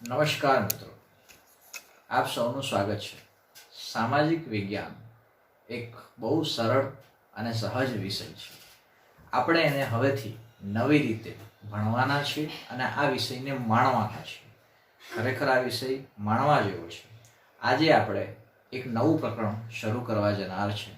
નમસ્કાર મિત્રો, આપ સૌનું સ્વાગત છે. સામાજિક વિજ્ઞાન એક બહુ સરળ અને સહજ વિષય છે. આપણે એને હવેથી નવી રીતે ભણવાના છીએ અને આ વિષયને માણવાના છીએ. ખરેખર આ વિષય માણવા જેવો છે. આજે આપણે એક નવું પ્રકરણ શરૂ કરવા જનાર છે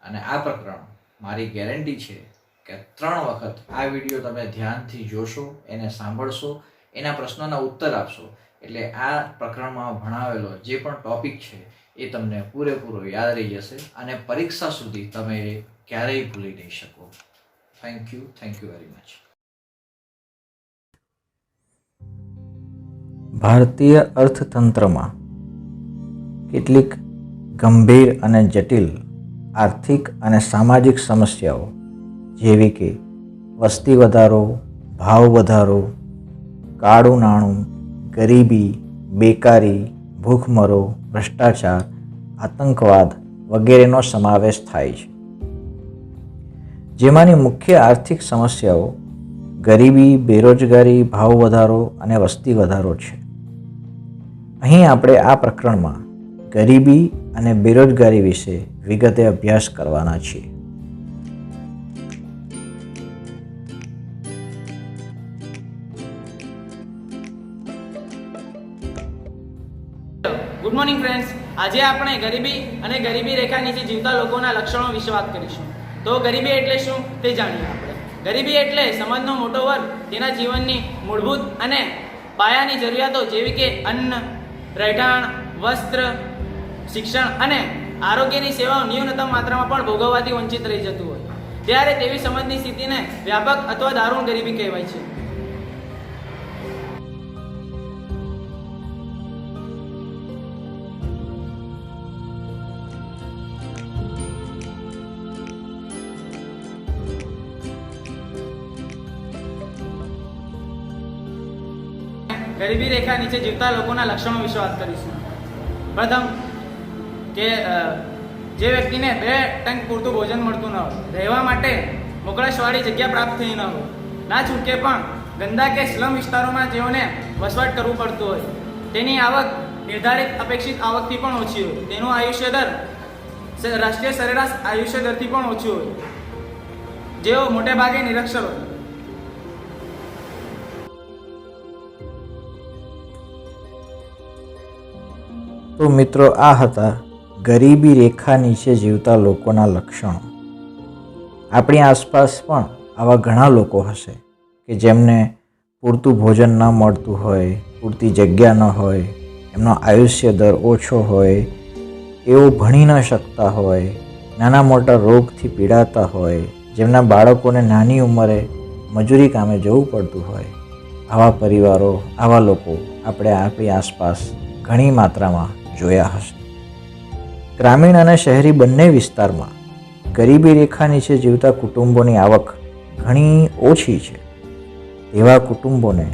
અને આ પ્રકરણ મારી ગેરંટી છે કે 3 વખત આ વિડીયો તમે ધ્યાનથી જોશો, એને સાંભળશો, એના પ્રશ્નોના ઉત્તર આપશો એટલે આ પ્રકરણમાં ભણાવેલો જે પણ ટોપિક છે એ તમને પૂરેપૂરો યાદ રહી જશે અને પરીક્ષા સુધી તમે એ ક્યારેય ભૂલી નહીં શકો. Thank you very much. ભારતીય અર્થતંત્રમાં કેટલીક ગંભીર અને જટિલ આર્થિક અને સામાજિક સમસ્યાઓ જેવી કે વસ્તી વધારો, ભાવ વધારો, કાળું નાણું, ગરીબી, બેકારી, ભૂખમરો, ભ્રષ્ટાચાર, આતંકવાદ વગેરેનો સમાવેશ થાય છે. જેમાંની મુખ્ય આર્થિક સમસ્યાઓ ગરીબી, બેરોજગારી, ભાવ વધારો અને વસ્તી વધારો છે. અહીં આપણે આ પ્રકરણમાં ગરીબી અને બેરોજગારી વિશે વિગતે અભ્યાસ કરવાના છીએ. Good morning friends. આજે આપણે ગરીબી અને ગરીબી રેખા નીચે જીવતા લોકોના લક્ષણો વિશે વાત કરીશું. તો ગરીબી એટલે શું તે જાણીએ આપણે. ગરીબી એટલે સમાજનો મોટો વર્ગ તેના જીવનની મૂળભૂત અને પાયાની જરૂરિયાતો જેવી કે અન્ન, રહેઠાણ, વસ્ત્ર, શિક્ષણ અને આરોગ્યની સેવાઓ ન્યૂનતમ માત્રામાં પણ ભોગવવાથી વંચિત રહી જતું હોય ત્યારે તેવી સમાજની સ્થિતિને વ્યાપક અથવા દારૂણ ગરીબી કહેવાય છે. ગરીબી રેખા નીચે જીવતા લોકોના લક્ષણો વિશે વાત કરીશું. પ્રથમ કે જે વ્યક્તિને 2 ટંક પૂરતું ભોજન મળતું ન હોય, રહેવા માટે મોકળાશવાળી જગ્યા પ્રાપ્ત થઈ ન હોય, ના છૂટકે પણ ગંદા કે સ્લમ વિસ્તારોમાં જેઓને વસવાટ કરવું પડતું હોય, તેની આવક નિર્ધારિત અપેક્ષિત આવકથી પણ ઓછી હોય, તેનું આયુષ્ય દર રાષ્ટ્રીય સરેરાશ આયુષ્ય દરથી પણ ઓછું હોય, જેઓ મોટે ભાગે નિરક્ષર હોય. તો મિત્રો, આ હતા ગરીબી રેખા નીચે જીવતા લોકોના લક્ષણો. આપણી આસપાસ પણ આવા ઘણા લોકો હશે કે જેમને પૂરતું ભોજન ન મળતું હોય, પૂરતી જગ્યા ન હોય, એમનો આયુષ્ય દર ઓછો હોય, એઓ ભણી ન શકતા હોય, નાના મોટા રોગથી પીડાતા હોય, જેમના બાળકોને નાની ઉંમરે મજૂરી કામે જવું પડતું હોય. આવા પરિવારો, આવા લોકો આપણે આપણી આસપાસ ઘણી માત્રામાં જોયા હશે. ગ્રામીણ અને શહેરી બંને વિસ્તારમાં ગરીબી રેખા નીચે જીવતા કુટુંબોની આવક ઘણી ઓછી છે. તેવા કુટુંબોને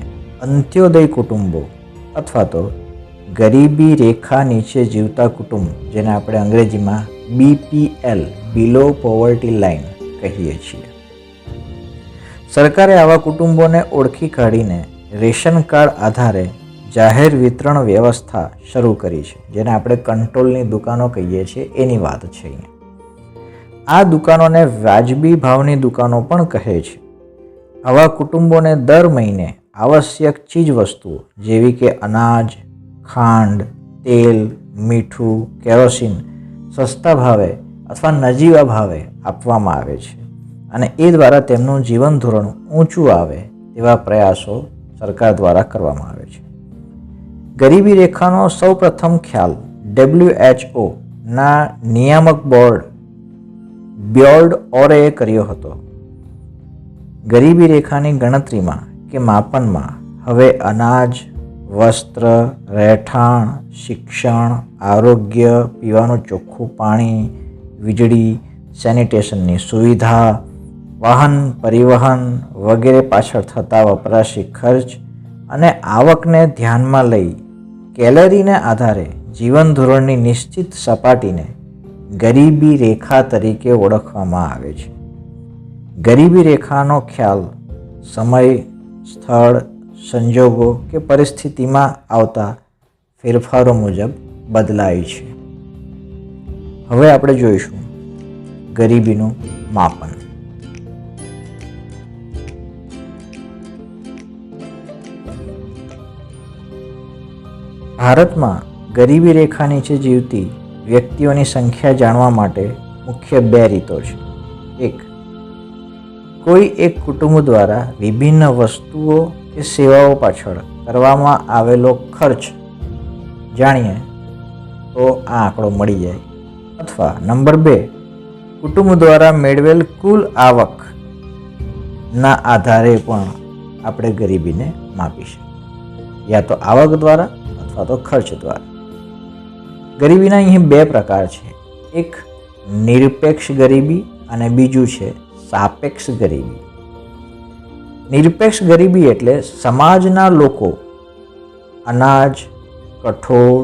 અંત્યોદય કુટુંબો અથવા તો ગરીબી રેખા નીચે જીવતા કુટુંબ, જેને આપણે અંગ્રેજીમાં BPL બિલો પોવર્ટી લાઇન કહીએ છીએ. સરકારે આવા કુટુંબોને ઓળખી કાઢીને રેશન કાર્ડ આધારે જાહેર વિતરણ વ્યવસ્થા શરૂ કરી છે, જેને આપણે કંટ્રોલની દુકાનો કહીએ છીએ. એની વાત છે અહીંયા. આ દુકાનોને વાજબી ભાવની દુકાનો પણ કહે છે. આવા કુટુંબોને દર મહિને આવશ્યક ચીજ વસ્તુઓ જેવી કે અનાજ, ખાંડ, તેલ, મીઠું, કેરોસીન સસ્તા ભાવે અથવા નજીવા ભાવે આપવામાં આવે છે અને એ દ્વારા તેમનું જીવન ધોરણ ઊંચું આવે તેવા પ્રયાસો સરકાર દ્વારા કરવામાં આવે છે. ગરીબી રેખાનો સૌ પ્રથમ ખ્યાલ WHO ના નિયામક બોર્ડ બ્યોર્ડ ઓરેએ કર્યો હતો. ગરીબી રેખાની ગણતરીમાં કે માપનમાં હવે અનાજ, વસ્ત્ર, રહેઠાણ, શિક્ષણ, આરોગ્ય, પીવાનું ચોખ્ખું પાણી, વીજળી, સેનિટેશનની સુવિધા, વાહન પરિવહન વગેરે પાછળ થતા વપરાશી ખર્ચ અને આવકને ધ્યાનમાં લઈ કેલરીને આધારે જીવન ધોરણની નિશ્ચિત સપાટીને ગરીબી રેખા તરીકે ઓળખવામાં આવે છે. ગરીબી રેખાનો ખ્યાલ સમય, સ્થળ, સંજોગો કે પરિસ્થિતિમાં આવતા ફેરફારો મુજબ બદલાય છે. હવે આપણે જોઈશું ગરીબીનું માપન. ભારતમાં ગરીબી રેખા નીચે જીવતી વ્યક્તિઓની સંખ્યા જાણવા માટે મુખ્ય 2 રીતો છે. 1. કોઈ એક કુટુંબ દ્વારા વિભિન્ન વસ્તુઓ કે સેવાઓ પાછળ કરવામાં આવેલો ખર્ચ જાણીએ તો આ આંકડો મળી જાય. અથવા નંબર 2, કુટુંબ દ્વારા મેળવેલ કુલ આવકના આધારે પણ આપણે ગરીબીને માપી શકીએ, યા તો આવક દ્વારા અથવા તો ખર્ચ દ્વારા. ગરીબીના અહીં 2 પ્રકાર છે. એક નિરપેક્ષ ગરીબી અને બીજું છે સાપેક્ષ ગરીબી. નિરપેક્ષ ગરીબી એટલે સમાજના લોકો અનાજ, કઠોળ,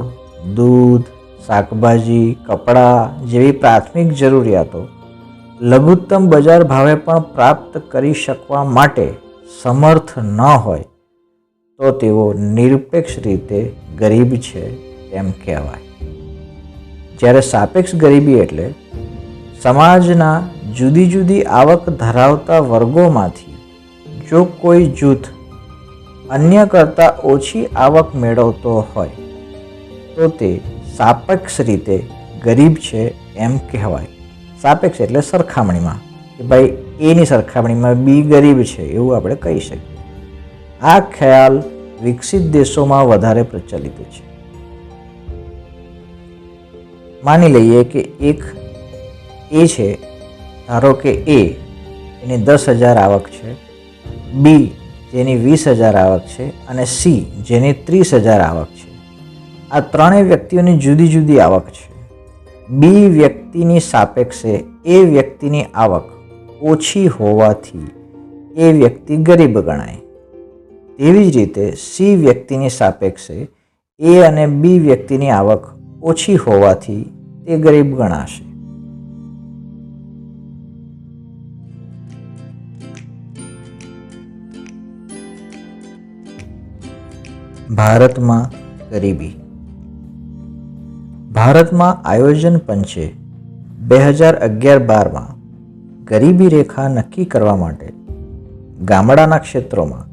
દૂધ, શાકભાજી, કપડાં જેવી પ્રાથમિક જરૂરિયાતો લઘુત્તમ બજાર ભાવે પણ પ્રાપ્ત કરી શકવા માટે સમર્થ ન હોય તો તેઓ નિરપેક્ષ રીતે ગરીબ છે એમ કહેવાય. જ્યારે સાપેક્ષ ગરીબી એટલે સમાજના જુદી જુદી આવક ધરાવતા વર્ગોમાંથી જો કોઈ જૂથ અન્ય કરતાં ઓછી આવક મેળવતો હોય તો તે સાપેક્ષ રીતે ગરીબ છે એમ કહેવાય. સાપેક્ષ એટલે સરખામણીમાં, કે ભાઈ એની સરખામણીમાં બી ગરીબ છે એવું આપણે કહી શકીએ. આ ખ્યાલ વિકસિત દેશોમાં વધારે પ્રચલિત છે. માની લઈએ કે એક એ છે, ધારો કે એ એની 10,000 આવક છે, બી જેની 20,000 આવક છે અને સી જેની 30,000 આવક છે. આ ત્રણેય વ્યક્તિઓની જુદી જુદી આવક છે. બી વ્યક્તિની સાપેક્ષે એ વ્યક્તિની આવક ઓછી હોવાથી એ વ્યક્તિ ગરીબ ગણાય. તેવી જ રીતે સી વ્યક્તિની સાપેક્ષે એ અને બી વ્યક્તિની આવક ઓછી હોવાથી તે ગરીબ ગણાશે. ભારતમાં ગરીબી. ભારતમાં આયોજન પંચે 2011-12માં ગરીબી રેખા નક્કી કરવા માટે ગામડાના ક્ષેત્રોમાં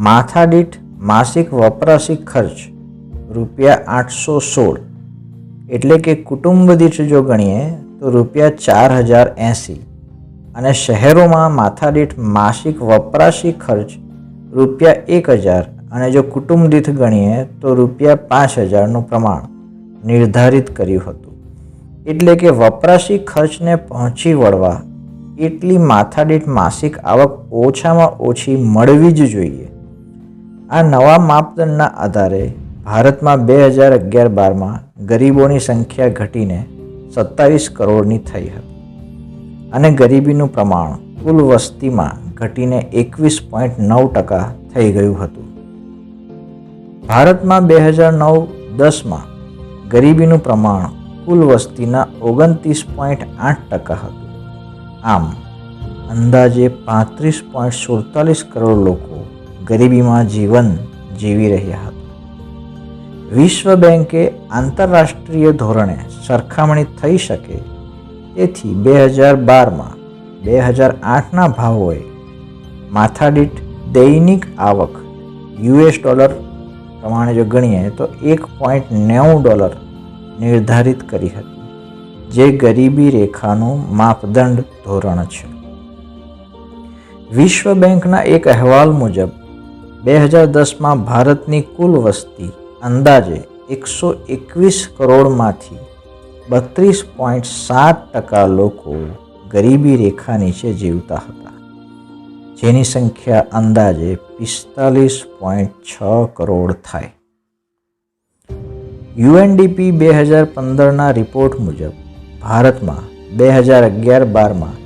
માથાદીઠ માસિક વપરાશી ખર્ચ ₹816 એટલે કે કુટુંબ દીઠ જો ગણીએ તો ₹4080 અને શહેરોમાં માથાદીઠ માસિક વપરાશી ખર્ચ ₹1000 અને જો કુટુંબ દીઠ ગણીએ તો ₹5000નું પ્રમાણ નિર્ધારિત કર્યું હતું. એટલે કે વપરાશી ખર્ચને પહોંચી વળવા એટલી માથાદીઠ માસિક આવક ઓછામાં ઓછી મળવી જ જોઈએ. આ નવા માપદંડના આધારે ભારતમાં 2011-12માં ગરીબોની સંખ્યા ઘટીને 27 કરોડની થઈ હતી અને ગરીબીનું પ્રમાણ કુલ વસ્તીમાં ઘટીને 21.9% થઈ ગયું હતું. ભારતમાં 2009-10માં ગરીબીનું પ્રમાણ કુલ વસ્તીના 29.8% હતું. આમ અંદાજે 35.47 કરોડ લોકો ગરીબીમાં જીવન જીવી રહ્યા હતા. વિશ્વ બેંકે આંતરરાષ્ટ્રીય ધોરણે સરખામણી થઈ શકે તેથી 2012માં 2008ના ભાવોએ માથાદીઠ દૈનિક આવક $, પ્રમાણે જો ગણીએ તો $1.90 નિર્ધારિત કરી હતી, જે ગરીબી રેખાનું માપદંડ ધોરણ છે. વિશ્વ બેંકના એક અહેવાલ મુજબ 2010માં ભારતની કુલ વસ્તી અંદાજે 121 કરોડમાંથી 32.7% લોકો ગરીબી રેખા નીચે જીવતા હતા, જેની સંખ્યા અંદાજે 45.6 કરોડ થાય. UNDP 2015ના રિપોર્ટ મુજબ ભારતમાં 2011-12માં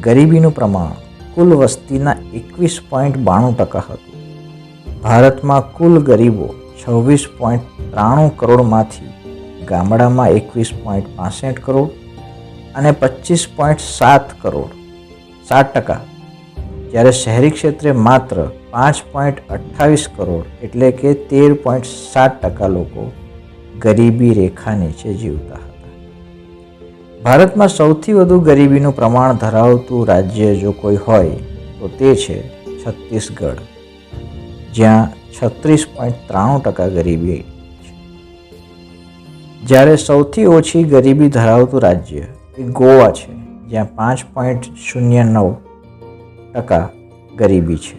ગરીબીનું પ્રમાણ કુલ વસ્તીના 21.92% હતું. ભારતમાં કુલ ગરીબો 26.93 કરોડમાંથી ગામડામાં 21.65 કરોડ અને 25.7% જ્યારે શહેરી ક્ષેત્રે માત્ર 5.28 કરોડ એટલે કે 13.7% લોકો ગરીબી રેખા નીચે જીવતા હતા. ભારતમાં સૌથી વધુ ગરીબીનું પ્રમાણ ધરાવતું રાજ્ય જો કોઈ હોય તો તે છે છત્તીસગઢ, જ્યાં 36.93% ગરીબી છે. જ્યારે સૌથી ઓછી ગરીબી ધરાવતું રાજ્ય એ ગોવા છે, જ્યાં 5.09% ગરીબી છે.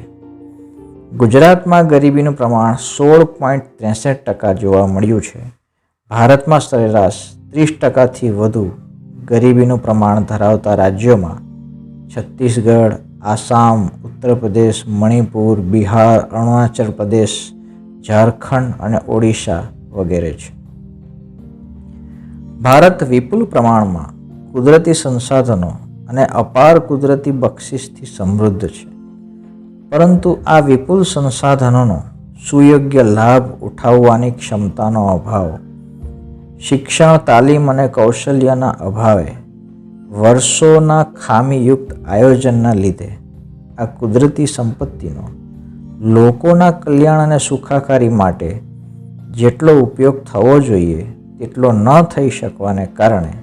ગુજરાતમાં ગરીબીનું પ્રમાણ 16.63% જોવા મળ્યું છે. ભારતમાં સરેરાશ 30%થી વધુ ગરીબીનું પ્રમાણ ધરાવતા રાજ્યોમાં છત્તીસગઢ, આસામ, ઉત્તર પ્રદેશ, મણિપુર, બિહાર, અરુણાચલ પ્રદેશ, ઝારખંડ અને ઓડિશા વગેરે છે. ભારત વિપુલ પ્રમાણમાં કુદરતી સંસાધનો અને અપાર કુદરતી બક્ષિસથી સમૃદ્ધ છે, પરંતુ આ વિપુલ સંસાધનોનો સુયોગ્ય લાભ ઉઠાવવાની ક્ષમતાનો અભાવ, શિક્ષણ, તાલીમ અને કૌશલ્યના અભાવે, વર્ષોના ખામીયુક્ત આયોજનના લીધે આ કુદરતી સંપત્તિનો લોકોના કલ્યાણ અને સુખાકારી માટે જેટલો ઉપયોગ થવો જોઈએ તેટલો ન થઈ શકવાને કારણે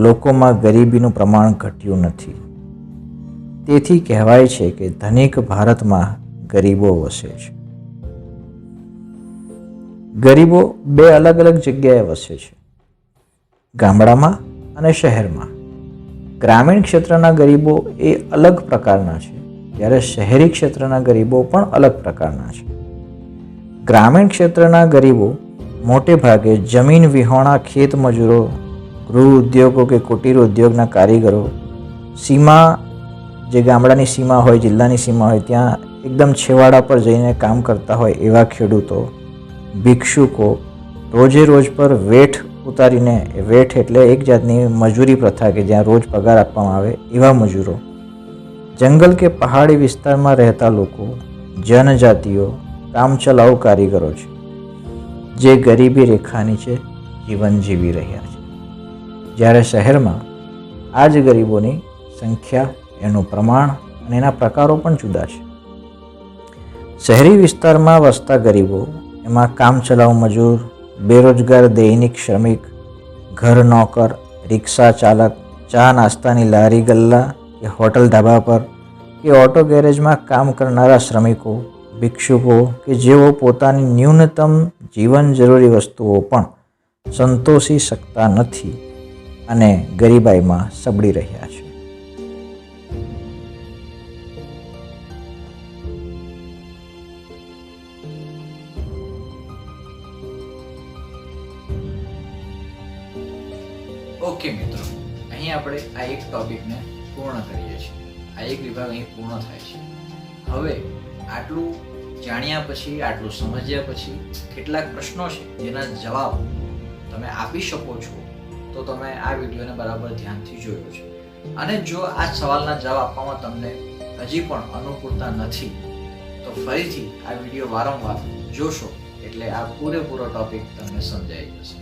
લોકોમાં ગરીબીનું પ્રમાણ ઘટ્યું નથી. તેથી કહેવાય છે કે ધનિક ભારતમાં ગરીબો વસે છે. ગરીબો બે અલગ અલગ જગ્યાએ વસે છે, ગામડામાં અને શહેરમાં. ગ્રામીણ ક્ષેત્રના ગરીબો એ અલગ પ્રકારના છે, જ્યારે શહેરી ક્ષેત્રના ગરીબો પણ અલગ પ્રકારના છે. ગ્રામીણ ક્ષેત્રના ગરીબો મોટે ભાગે જમીન વિહોણા ખેત મજૂરો, ગૃહ ઉદ્યોગો કે કુટીર ઉદ્યોગના કારીગરો, સીમા જે ગામડાની સીમા હોય, જિલ્લાની સીમા હોય ત્યાં એકદમ છેવાડા પર જઈને કામ કરતા હોય એવા ખેડૂતો, ભિક્ષુકો, રોજે રોજ પર વેઠ ઉતારીને, વેઠ એટલે એક જાતની મજૂરી પ્રથા કે જ્યાં રોજ પગાર આપવામાં આવે એવા મજૂરો, જંગલ કે પહાડી વિસ્તારમાં રહેતા લોકો, જનજાતિઓ, કામચલાઉ કારીગરો છે જે ગરીબી રેખા નીચે જીવન જીવી રહ્યા છે. જ્યારે શહેરમાં આ જ ગરીબોની સંખ્યા, એનું પ્રમાણ અને એના પ્રકારો પણ જુદા છે. શહેરી વિસ્તારમાં વસતા ગરીબો એમાં કામચલાઉ મજૂર, બેરોજગાર દૈનિક શ્રમિક, ઘર નોકર, રિક્ષા ચાલક, ચા નાસ્તાની લારી ગલ્લા કે હોટલ ધાબા પર કે ઓટો ગેરેજમાં કામ કરનારા શ્રમિકો, ભિક્ષુકો કે જેઓ પોતાની ન્યૂનતમ જીવન જરૂરી વસ્તુઓ પણ સંતોષી શકતા નથી અને ગરીબાઈમાં સબડી રહ્યા છે. ઓકે મિત્રો, અહીં આપણે આ એક ટોપિકને પૂર્ણ કરીએ છીએ. આ એક વિભાગ અહીં પૂર્ણ થાય છે. હવે આટલું જાણ્યા પછી, આટલું સમજ્યા પછી કેટલાક પ્રશ્નો છે જેના જવાબ તમે આપી શકો છો, તો તમે આ વિડીયોને બરાબર ધ્યાનથી જોયો છે. અને જો આ સવાલના જવાબ આપવામાં તમને હજી પણ અનુકૂળતા નથી તો ફરીથી આ વિડીયો વારંવાર જોશો એટલે આ પૂરેપૂરો ટોપિક તમને સમજાઈ જશે.